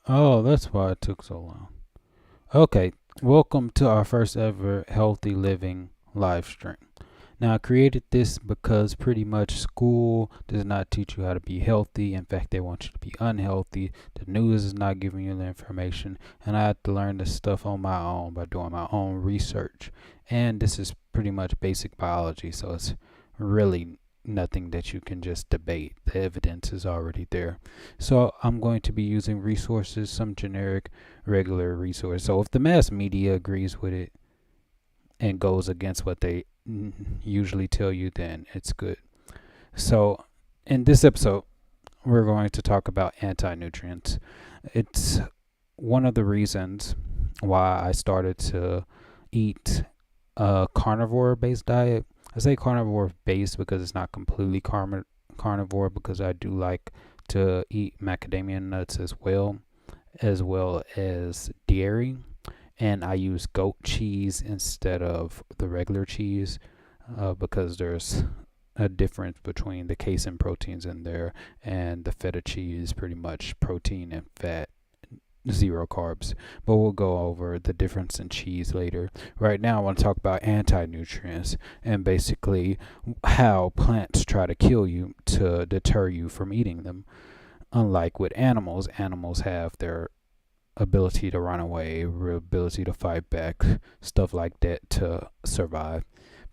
Oh, that's why it took so long. Okay, welcome to our first ever healthy living live stream. Now, I created this because pretty much school does not teach you how to be healthy. In fact, they want you to be unhealthy. The news is not giving you the information, and I had to learn this stuff on my own by doing my own research. And this is pretty much basic biology, so it's really nothing that you can just debate. The evidence is already there. So I'm going to be using resources, some generic, regular resources. So if the mass media agrees with it and goes against what they usually tell you, then it's good. So in this episode, we're going to talk about anti nutrients. It's one of the reasons why I started to eat a carnivore based diet. I say carnivore based because it's not completely carnivore, because I do like to eat macadamia nuts as well as dairy. And I use goat cheese instead of the regular cheese, because there's a difference between the casein proteins in there, and the feta cheese, pretty much protein and fat, zero carbs. But we'll go over the difference in cheese later. Right now, I want to talk about anti nutrients and basically how plants try to kill you to deter you from eating them. Unlike with animals, animals have their ability to run away, ability to fight back, stuff like that to survive.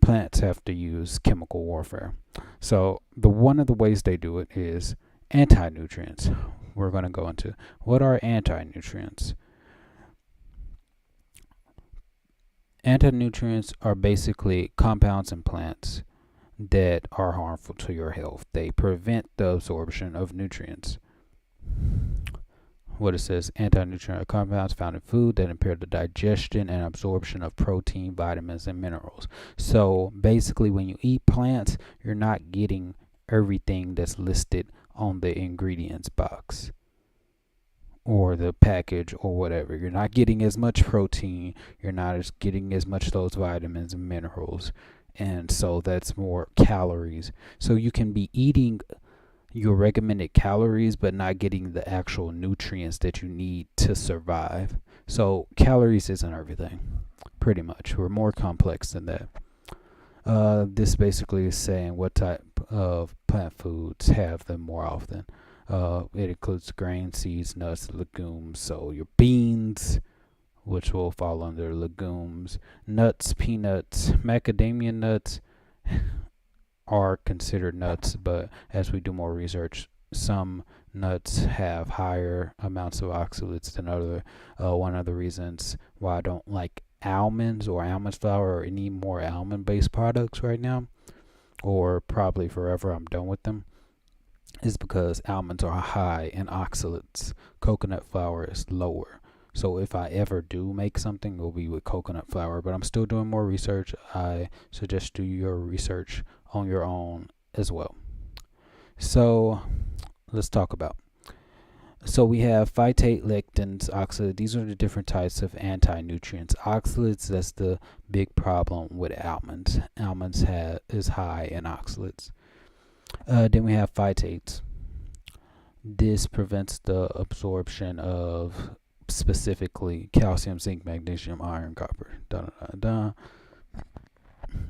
Plants have to use chemical warfare. So the one of the ways they do it is anti-nutrients. We're going to go into what are anti-nutrients. Anti-nutrients are basically compounds in plants that are harmful to your health. They prevent the absorption of nutrients. What it says: anti-nutrient compounds found in food that impair the digestion and absorption of protein, vitamins, and minerals. So basically, when you eat plants, you're not getting everything that's listed on the ingredients box or the package or whatever. You're not getting as much protein, you're not getting as much of those vitamins and minerals, and so that's more calories. So you can be eating your recommended calories but not getting the actual nutrients that you need to survive. So calories isn't everything. Pretty much, we're more complex than that. This basically is saying what type of plant foods have them more often. It includes grains, seeds, nuts, legumes. So your beans, which will fall under legumes, nuts, peanuts, macadamia nuts are considered nuts, but as we do more research, some nuts have higher amounts of oxalates than other. One of the reasons why I don't like almonds or almond flour or any more almond-based products right now, or probably forever I'm done with them, is because almonds are high in oxalates. Coconut flour is lower. So if I ever do make something, it'll be with coconut flour. But I'm still doing more research. I suggest do your research on your own as well. So let's talk about. So we have phytate, lectins, oxalates. These are the different types of anti-nutrients. Oxalates, that's the big problem with almonds. Almonds is high in oxalates. Then we have phytates. This prevents the absorption of specifically calcium, zinc, magnesium, iron, copper. Da, da, da, da.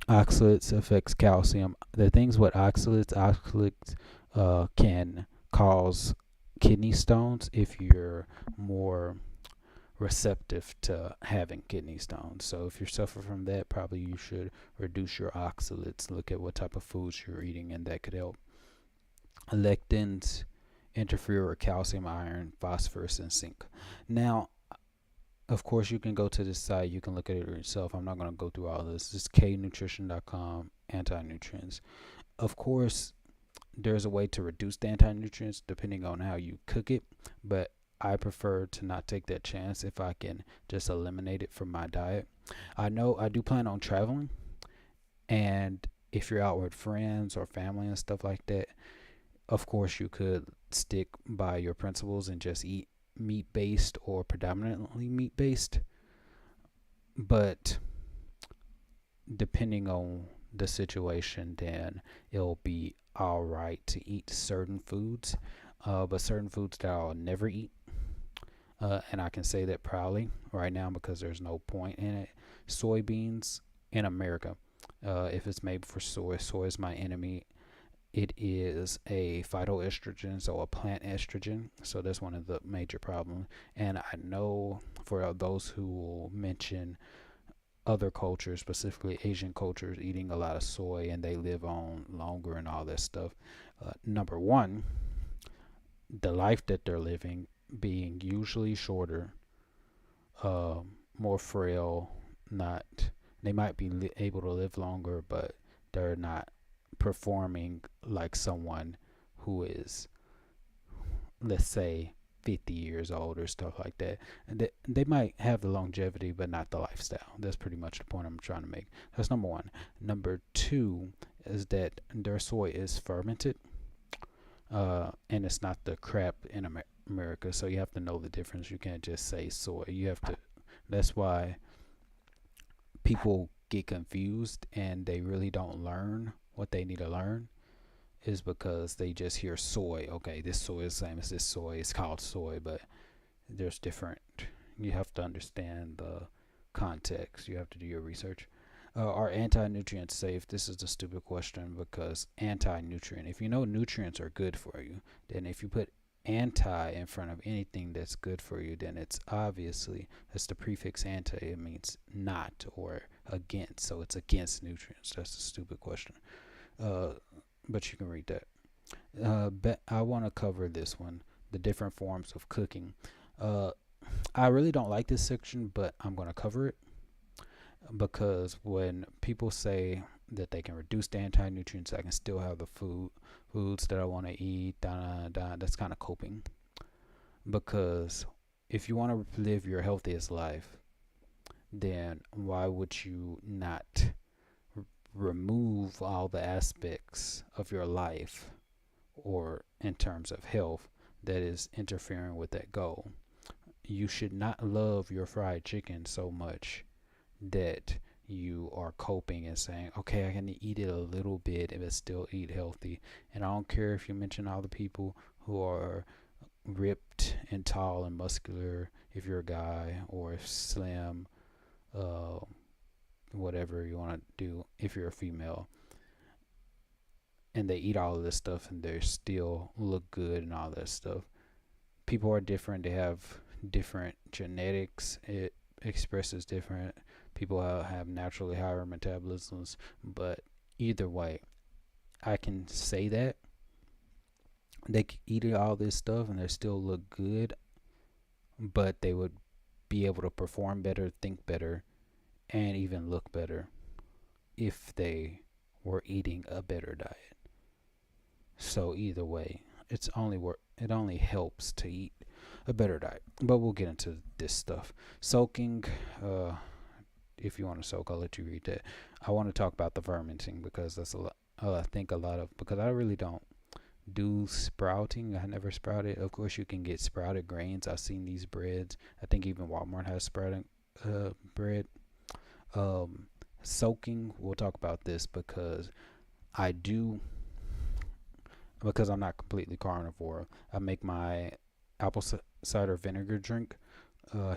Oxalates affects calcium. The things with oxalates can cause kidney stones if you're more receptive to having kidney stones. So if you suffer from that, probably you should reduce your oxalates. Look at what type of foods you're eating, and that could help. Lectins interfere with calcium, iron, phosphorus, and zinc. Now, of course, you can go to this site. You can look at it yourself. I'm not going to go through all this. This is knutrition.com, anti-nutrients. Of course, there's a way to reduce the anti-nutrients depending on how you cook it, but I prefer to not take that chance if I can just eliminate it from my diet. I know I do plan on traveling, and if you're out with friends or family and stuff like that, of course you could stick by your principles and just eat meat based or predominantly meat based. But depending on the situation, then it'll be all right to eat certain foods. But certain foods that I'll never eat, and I can say that proudly right now because there's no point in it. Soybeans in America, if it's made for soy, soy is my enemy. It is a phytoestrogen, so a plant estrogen. So that's one of the major problems. And I know for those who will mention other cultures, specifically Asian cultures, eating a lot of soy and they live on longer and all that stuff. Number one, the life that they're living being usually shorter, more frail, not they might be able to live longer, but they're not performing like someone who is, let's say, 50 years old or stuff like that. And they might have the longevity, but not the lifestyle. That's pretty much the point I'm trying to make. That's number one. Number two is that their soy is fermented, and it's not the crap in America. So you have to know the difference. You can't just say soy. You have to. That's why people get confused and they really don't learn what they need to learn, is because they just hear soy. Okay, this soy is the same as this soy. It's called soy, but there's different. You have to understand the context. You have to do your research. Are anti-nutrients safe? This is a stupid question because anti-nutrient. If you know nutrients are good for you, then if you put anti in front of anything that's good for you, then it's obviously, that's the prefix anti. It means not or against. So it's against nutrients. That's a stupid question. But you can read that. But I want to cover this one, the different forms of cooking. I really don't like this section, but I'm going to cover it because when people say that they can reduce the anti-nutrients, I can still have the foods that I want to eat. That's kind of coping. Because if you want to live your healthiest life, then why would you not remove all the aspects of your life or in terms of health that is interfering with that goal? You should not love your fried chicken so much that you are coping and saying, okay, I can eat it a little bit but still eat healthy. And I don't care if you mention all the people who are ripped and tall and muscular, if you're a guy, or slim, uh, whatever you want to do if you're a female, and they eat all of this stuff and they still look good and all that stuff. People are different. They have different genetics. It expresses different. People have naturally higher metabolisms, but either way, I can say that they could eat all this stuff and they still look good, but they would be able to perform better, think better, and even look better if they were eating a better diet. So either way, it only helps to eat a better diet. But we'll get into this stuff. Soaking, if you want to soak, I'll let you read that. I want to talk about the fermenting because that's a lot. I think a lot of, because I really don't do sprouting. I never sprouted. Of course, you can get sprouted grains. I've seen these breads. I think even Walmart has sprouting bread. Soaking, we'll talk about this because I do, because I'm not completely carnivore. I make my apple cider vinegar drink.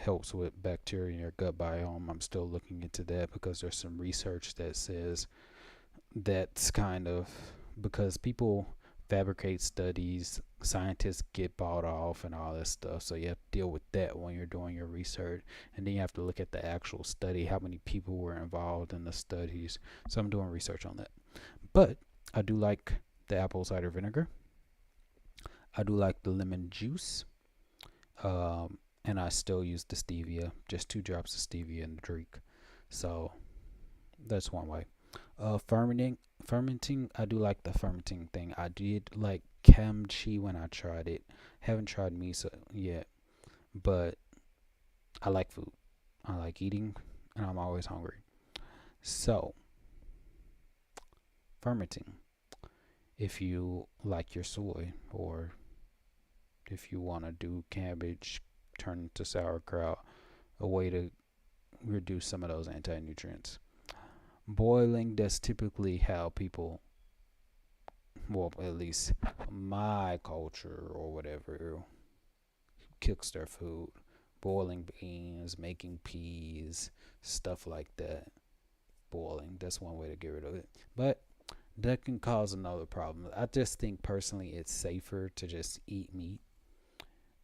Helps with bacteria in your gut biome. I'm still looking into that because there's some research that says that's kind of, because people fabricate studies, scientists get bought off and all this stuff. So you have to deal with that when you're doing your research. And then you have to look at the actual study, how many people were involved in the studies. So I'm doing research on that. But I do like the apple cider vinegar. I do like the lemon juice. And I still use the stevia, just 2 drops of stevia in the drink. So that's one way. Fermenting, I do like the fermenting thing. I did like kimchi when I tried it. Haven't tried miso yet, but I like food. I like eating, and I'm always hungry. So, fermenting. If you like your soy, or if you want to do cabbage, turn into sauerkraut, a way to reduce some of those anti-nutrients. Boiling, that's typically how people, well, at least my culture or whatever, cooks their food. boiling beans, making peas, stuff like that. Boiling, that's one way to get rid of it. But that can cause another problem. I just think personally it's safer to just eat meat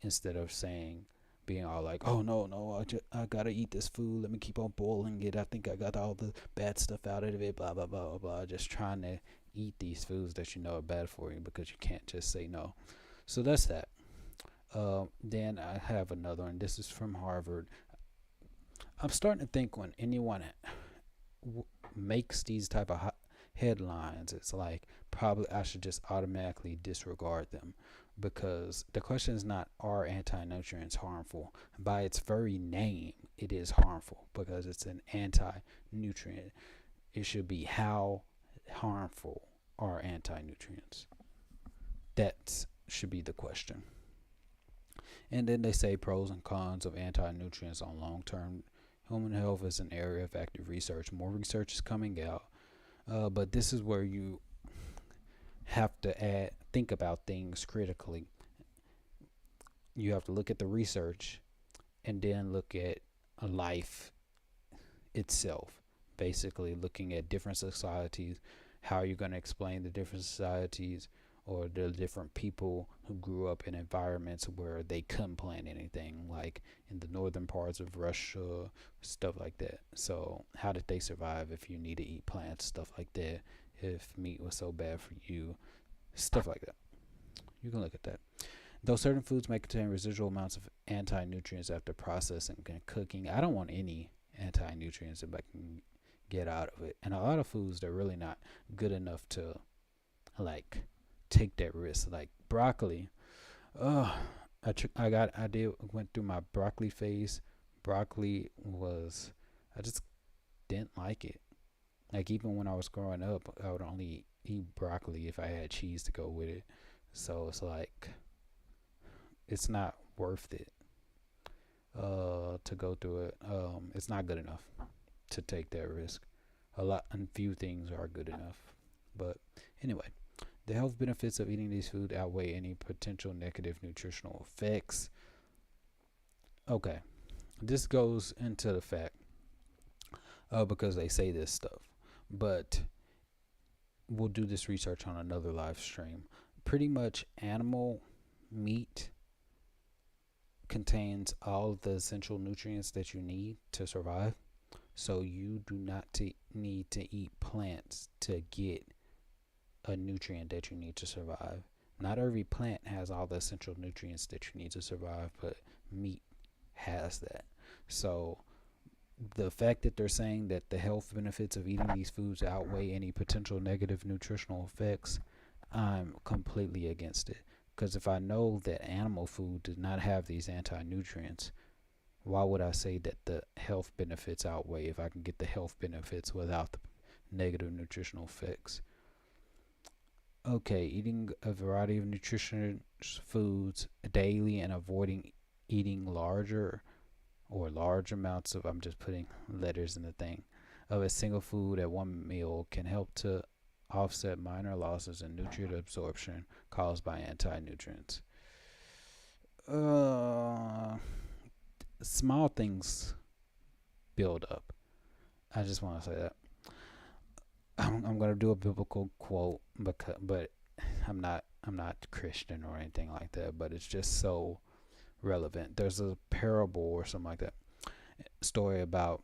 instead of saying, being all like, oh no, no, I gotta eat this food. Let me keep on boiling it. I think I got all the bad stuff out of it. Blah blah blah blah blah. Just trying to eat these foods that you know are bad for you because you can't just say no. So that's that. Then I have another one. This is from Harvard. I'm starting to think when anyone makes these type of headlines, it's like probably I should just automatically disregard them, because the question is not, are anti-nutrients harmful? By its very name, it is harmful because it's an anti-nutrient. It should be, how harmful are anti-nutrients? That should be the question. And then they say pros and cons of anti-nutrients on long-term human health is an area of active research. More research is coming out, but this is where you have to think about things critically. You have to look at the research and then look at life itself. Basically, looking at different societies, how you're going to explain the different societies or the different people who grew up in environments where they couldn't plant anything, like in the northern parts of Russia, stuff like that. So how did they survive if you need to eat plants, stuff like that, if meat was so bad for you, stuff like that. You can look at that. Though certain foods may contain residual amounts of anti-nutrients after processing and cooking, I don't want any anti-nutrients if I can get out of it. And a lot of foods, they're really not good enough to like take that risk. Like broccoli, went through my broccoli phase. Broccoli was, I just didn't like it. Like even when I was growing up, I would only eat broccoli if I had cheese to go with it. So it's like, it's not worth it to go through it. It's not good enough to take that risk. A lot and few things are good enough. But anyway, the health benefits of eating these foods outweigh any potential negative nutritional effects. Okay, this goes into the fact because they say this stuff, but we'll do this research on another live stream. Pretty much animal meat contains all the essential nutrients that you need to survive. So you do not need to eat plants to get a nutrient that you need to survive. Not every plant has all the essential nutrients that you need to survive, but meat has that. So the fact that they're saying that the health benefits of eating these foods outweigh any potential negative nutritional effects, I'm completely against it. Because if I know that animal food does not have these anti-nutrients, why would I say that the health benefits outweigh if I can get the health benefits without the negative nutritional effects? Okay, eating a variety of nutritious foods daily and avoiding eating large amounts of, I'm just putting letters in the thing, of a single food at one meal can help to offset minor losses in nutrient absorption caused by anti-nutrients. Small things build up. I just want to say that. I'm gonna do a biblical quote, but I'm not Christian or anything like that. But it's just so relevant. There's a parable or something like that, story about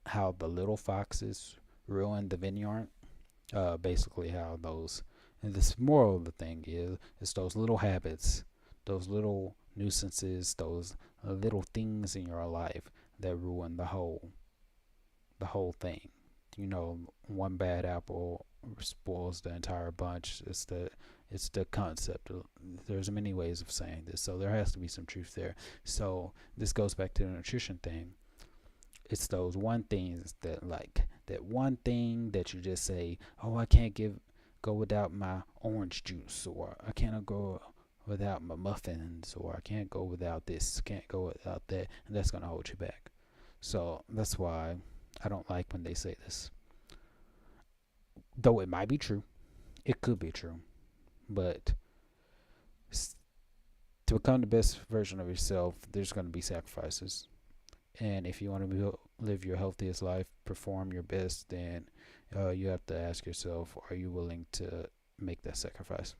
how the little foxes ruined the vineyard. Basically, how those, and this moral of the thing is, it's those little habits, those little nuisances, those little things in your life that ruin the whole thing. You know, one bad apple spoils the entire bunch. It's the concept. There's many ways of saying this, so there has to be some truth there. So this goes back to the nutrition thing. It's those one things that, like that one thing that you just say, oh, I can't go without my orange juice, or I can't go without my muffins, or I can't go without this, can't go without that, and that's gonna hold you back. So that's why I don't like when they say this. Though it might be true, it could be true, but To become the best version of yourself, there's going to be sacrifices. And if you want to live your healthiest life, perform your best, then you have to ask yourself, are you willing to make that sacrifice?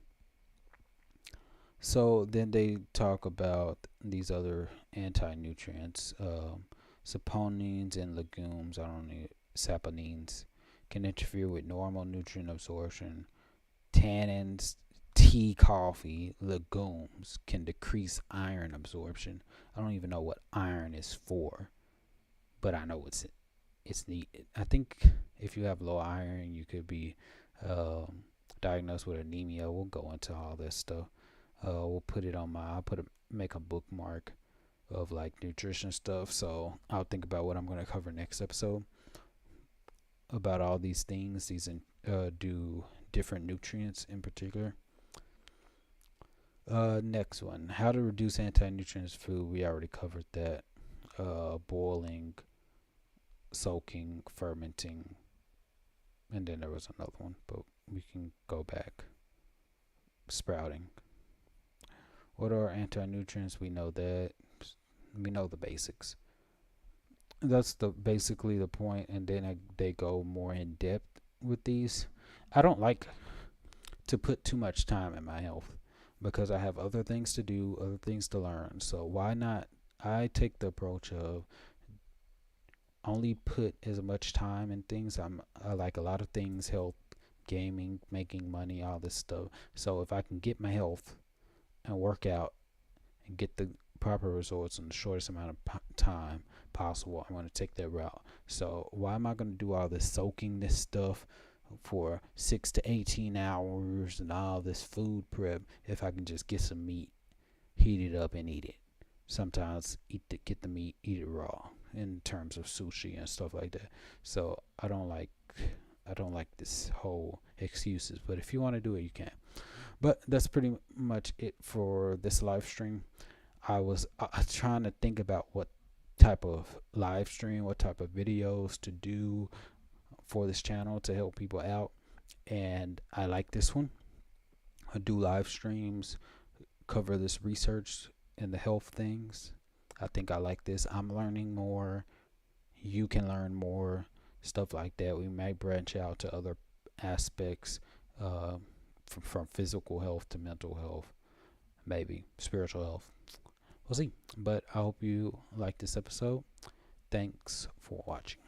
So then they talk about these other anti-nutrients, saponins and legumes. I don't know, saponins can interfere with normal nutrient absorption. Tannins, tea, coffee, legumes can decrease iron absorption. I don't even know what iron is for, but I know it's needed. I think if you have low iron, you could be diagnosed with anemia. We'll go into all this stuff. We'll put it on make a bookmark of like nutrition stuff. So I'll think about what I'm going to cover next episode about all these things. These do different nutrients in particular. Next one, how to reduce anti-nutrients food. We already covered that. Boiling, soaking, fermenting, and then there was another one, but we can go back. Sprouting. What are anti-nutrients? We know that. We know the basics. That's basically the point, and then they go more in depth with these. I don't like to put too much time in my health because I have other things to do, other things to learn. So why not? I take the approach of only put as much time in things. I like a lot of things, health, gaming, making money, all this stuff. So if I can get my health and work out and get the proper results in the shortest amount of time possible, I'm going to take that route. So why am I going to do all this soaking this stuff for 6 to 18 hours and all this food prep if I can just get some meat, heat it up and eat it? Sometimes get the meat, eat it raw, in terms of sushi and stuff like that. So I don't like this whole excuses, but if you want to do it, you can. But that's pretty much it for this live stream. I was trying to think about what type of live stream, what type of videos to do for this channel to help people out, and I like this one. I do live streams, cover this research and the health things. I think I like this. I'm learning more. You can learn more, stuff like that. We might branch out to other aspects, from physical health to mental health, maybe spiritual health. We'll see. But I hope you like this episode. Thanks for watching.